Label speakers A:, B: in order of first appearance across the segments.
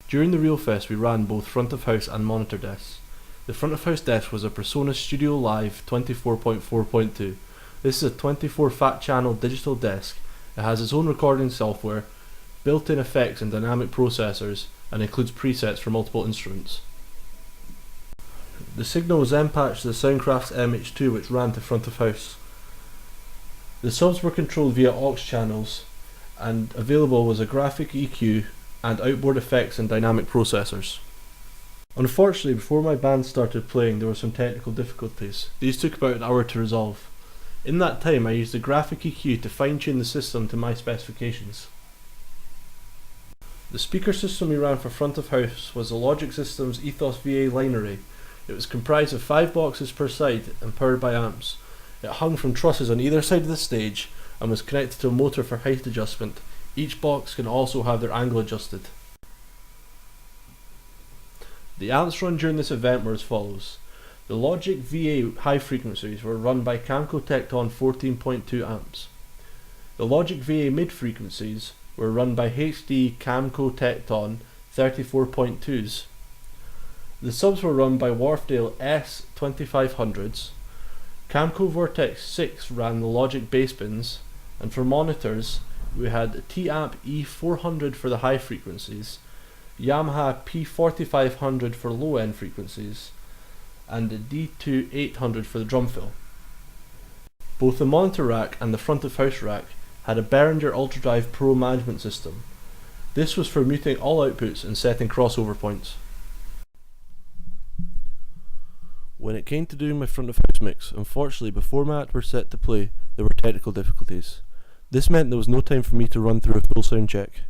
A: During the Realfest we ran both front of house and monitor desks. The front of house desk was a Persona Studio Live 24.4.2. This is a 24 fat channel digital desk. It has its own recording software, built-in effects and dynamic processors, and includes presets for multiple instruments. The signal was then patched to the Soundcraft's MH2 which ran to front of house. The subs were controlled via aux channels, and available was a graphic EQ and outboard effects and dynamic processors. Unfortunately, before my band started playing there were some technical difficulties. These took about an hour to resolve. In that time I used the graphic EQ to fine-tune the system to my specifications. The speaker system we ran for front of house was the Logic Systems Ethos VA line array. It was comprised of 5 boxes per side and powered by amps. It hung from trusses on either side of the stage and was connected to a motor for height adjustment. Each box can also have their angle adjusted. The amps run during this event were as follows. The Logic VA high frequencies were run by Camco Tecton 14.2 amps. The Logic VA mid frequencies were run by HD Camco Tecton 34.2s. The subs were run by Wharfedale S2500s. Camco Vortex 6 ran the Logic bass bins, and for monitors we had T-Amp E400 for the high frequencies, Yamaha P4500 for low end frequencies, and the D2 800 for the drum fill. Both the monitor rack and the front of house rack had a Behringer UltraDrive Pro management system. This was for muting all outputs and setting crossover points. When it came to doing my front of house mix, unfortunately before my act were set to play, there were technical difficulties. This meant there was no time for me to run through a full sound check.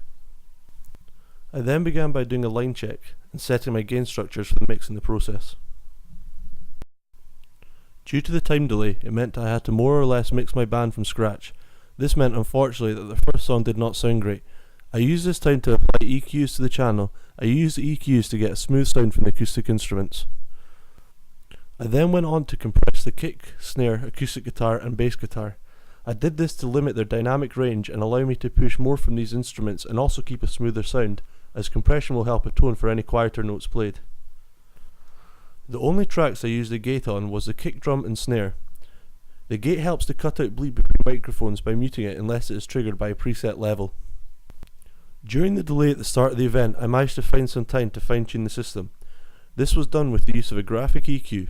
A: I then began by doing a line check and setting my gain structures for the mix in the process. Due to the time delay, it meant I had to more or less mix my band from scratch. This meant unfortunately that the first song did not sound great. I used this time to apply EQs to the channel. I used the EQs to get a smooth sound from the acoustic instruments. I then went on to compress the kick, snare, acoustic guitar and bass guitar. I did this to limit their dynamic range and allow me to push more from these instruments and also keep a smoother sound, as compression will help atone for any quieter notes played. The only tracks I used the gate on was the kick drum and snare. The gate helps to cut out bleed between microphones by muting it unless it is triggered by a preset level. During the delay at the start of the event I managed to find some time to fine tune the system. This was done with the use of a graphic EQ.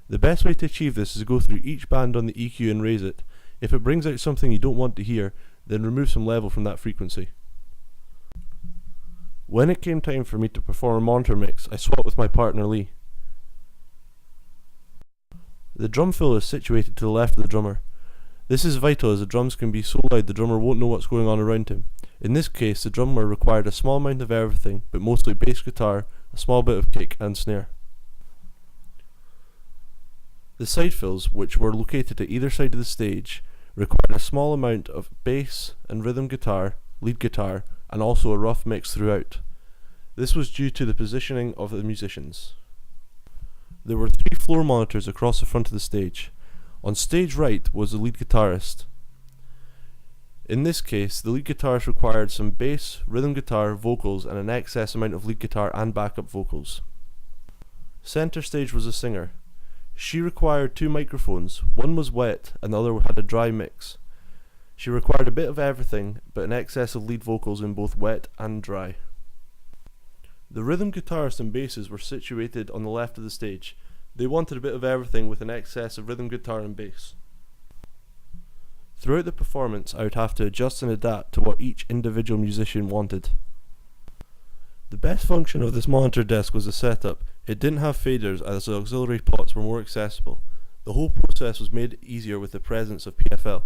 A: The best way to achieve this is to go through each band on the EQ and raise it. If it brings out something you don't want to hear, then remove some level from that frequency. When it came time for me to perform a monitor mix, I swapped with my partner Lee. The drum fill is situated to the left of the drummer. This is vital as the drums can be so loud the drummer won't know what's going on around him. In this case the drummer required a small amount of everything, but mostly bass guitar, a small bit of kick and snare. The side fills, which were located at either side of the stage, required a small amount of bass and rhythm guitar, lead guitar, and also a rough mix throughout. This was due to the positioning of the musicians. There were 3 floor monitors across the front of the stage. On stage right was the lead guitarist. In this case, the lead guitarist required some bass, rhythm guitar, vocals, and an excess amount of lead guitar and backup vocals. Center stage was the singer. She required 2 microphones. One was wet and the other had a dry mix. She required a bit of everything, but an excess of lead vocals in both wet and dry. The rhythm guitarist and basses were situated on the left of the stage. They wanted a bit of everything with an excess of rhythm guitar and bass. Throughout the performance I would have to adjust and adapt to what each individual musician wanted. The best function of this monitor desk was the setup. It didn't have faders as the auxiliary pots were more accessible. The whole process was made easier with the presence of PFL.